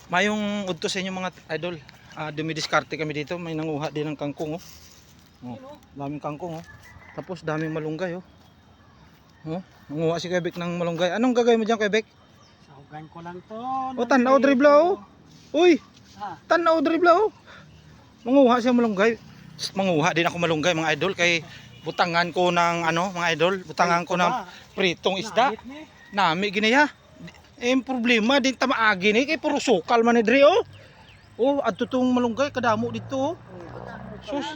Mayong udto sa inyo mga idol. Dumidiskarte kami dito. May nanguha din ng kangkong oh. Daming kangkong oh. Tapos daming malunggay oh. Nanguha si Quebec ng malunggay. Anong gagawin mo diyan, Quebec? Saugan ko lang to. Tanaw dribla oh. Uy. Tanaw dribla oh. Manguha siya malunggay. Manguha din ako malunggay mga idol kay butangan ko ng mga idol, butangan ko ng pritong isda. Nami ginaya. Problema din tamaagi ni kay puro sukal man ni dre oh. Adto tong malunggay kadamo dito oh. Sus.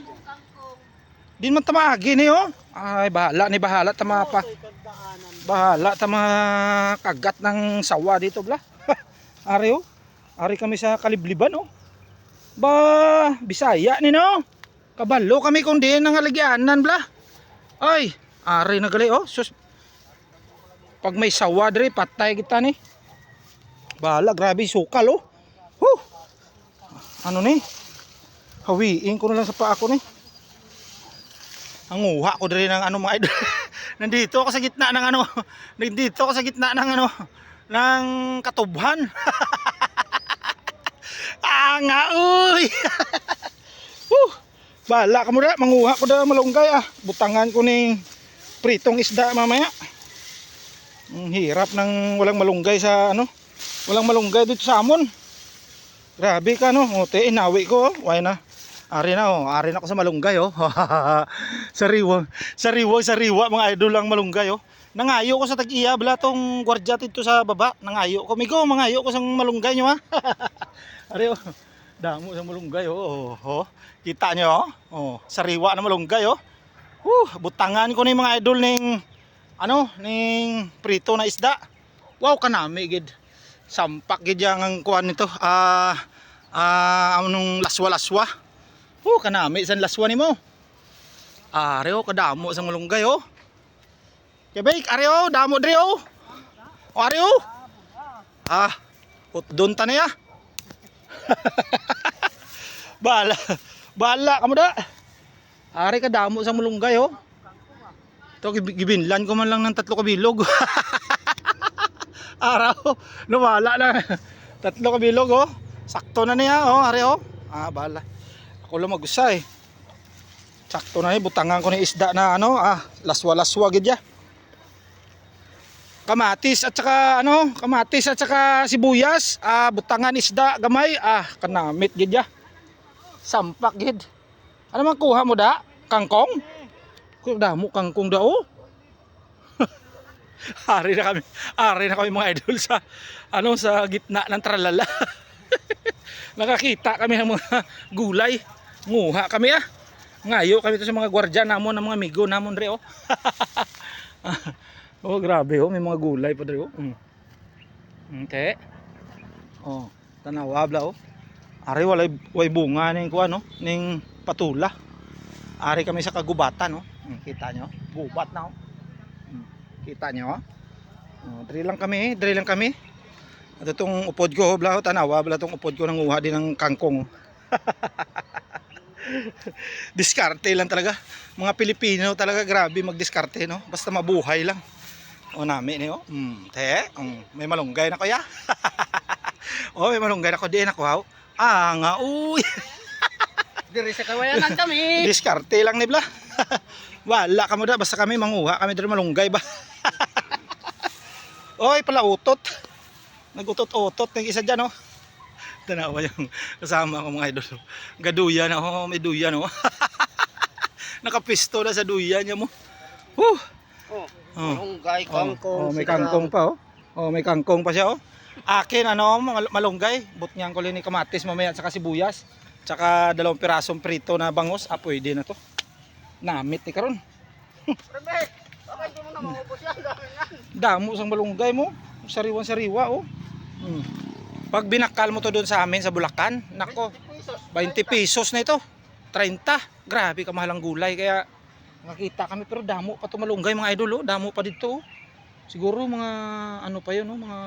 Din man tamaagi ni oh. Ay bahala tama pa. Bahala tama kagat ng sawa dito bla. Ari oh. Ari kami sa Kalibliban oh. Bisaya ni no. Kabalo kami kung di nang halagyanan bla. Ay, ari na gali oh. Sus. Pag may sawa dre patay kita ni. Bahala, grabe sukal oh. Ano ni? Hawiin ko na lang sa paa ko ni. Ang uha ko dre ng mga idol. Nandito ako sa gitna ng Nandito ako sa gitna ng ng katubhan. Nga uy. Bahala ka mo na, manguha ko na malunggay butangan ko ning pritong isda mamaya. Hirap ng walang malunggay sa walang malunggay dito sa amon. Grabe ka no. Inawi ko oh. Why na. Ari na ako sa malunggay oh. Sariwa mga idol ang malunggay oh. Nangayo ko sa tag-iya bala tong gwardiya dito sa baba. Nangayo ko. Migo, mangayo ko sa malunggay nyo ha. Ari oh. Damo sa malunggay oh. Kita nyo oh. Sariwa na malunggay oh. Butangan ko ni mga idol ning ning prito na isda. Wow, kanami gid. Sampak gid yang kuan nito. Anong laswa. Kanami san laswa nimo. Areo kadamo sa malunggay oh. Kebek areo damo dre oh. Areo. Doon ta na ya. Bala kamo da. Ari kadamo sa malunggay oh. Ito gibinlan ko man lang ng 3 kabilog. Araw, nawala na. 3 kabilog oh. Sakto na niya oh, are oh. Bala. Ako lang mag-usa eh. Sakto na ni butangan ko ni isda na laswa gid ya. Kamatis at saka sibuyas, butangan isda gamay, kanamit gid ya. Sampak gid. Ano man kuha mo da? Kangkong? Damo kangkong da oh. Ari na kami mga idol sa sa gitna ng tralala. Nakakita kami ng mga gulay. Nguha kami Ngayo kami to sa mga gwardiya namon ng mga amigo namon dre oh. Grabe oh, may mga gulay pa dre oh. Okay. Tanawa bla oh. Ari way bunga ning kuan ning patula. Ari kami sa kagubatan oh. Kita nyo, gubat na oh. Kita nyo Dre lang kami. At itong upod ko bla tanawa bla tong upod ko nanguha din ng kangkong. Diskarte lang talaga. Mga Pilipino talaga grabe magdiskarte no. Basta mabuhay lang. Nami ni oh. May malunggay na ko ya. May malunggay na ko diin ako nga uy. Diri sa kawayanan kami. Diskarte lang ni bla. Wala ka mo da basta kami manguha kami diri malunggay ba. Pala utot. Nagutot-utot ng isa diyan oh. Tanawa yung kasama ko mga idol. Gaduyan may duyan oh. Nakapisto na sa duyan niya mo. Malunggay, kangkong. May kangkong pa oh. May kangkong pa siya oh. Akin malunggay, butnyan ko ni kamatis mamaya at saka sibuyas. Tsaka 2 pirasong prito na bangus, pwede na to. Namit ni karon. Rebek, bakit mo na maubos yan? Damo sang malunggay mo, sariwa oh. Pag binakal mo to doon sa amin sa Bulacan, nako, 20 pesos na ito. 30. Grabe kamahal ang gulay kaya nakita kami pero damo pa to malunggay mga idol oh. Damo pa dito oh. Siguro mga pa yun oh, mga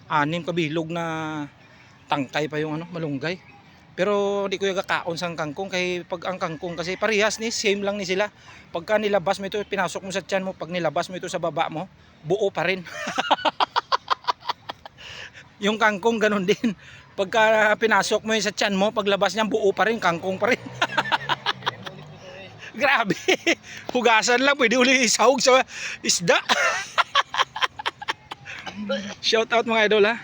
6 kabilog na tangkay pa yung malunggay. Pero di ko yung kakaon sang kangkong kay pag ang kangkong kasi parehas ni same lang ni sila. Pagka nilabas mo ito, pinasok mo sa tiyan mo, pag nilabas mo ito sa baba mo, buo pa rin. Yung kangkong ganun din. Pagka pinasok mo yun sa tiyan mo, paglabas niya buo pa rin, kangkong pa rin. Grabe. Hugasan lang, pwede uli isahog sa isda. Shout out mga idol ha.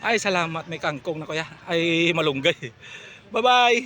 Ay salamat, may kangkong na kuya. Ay malunggay. Bye bye.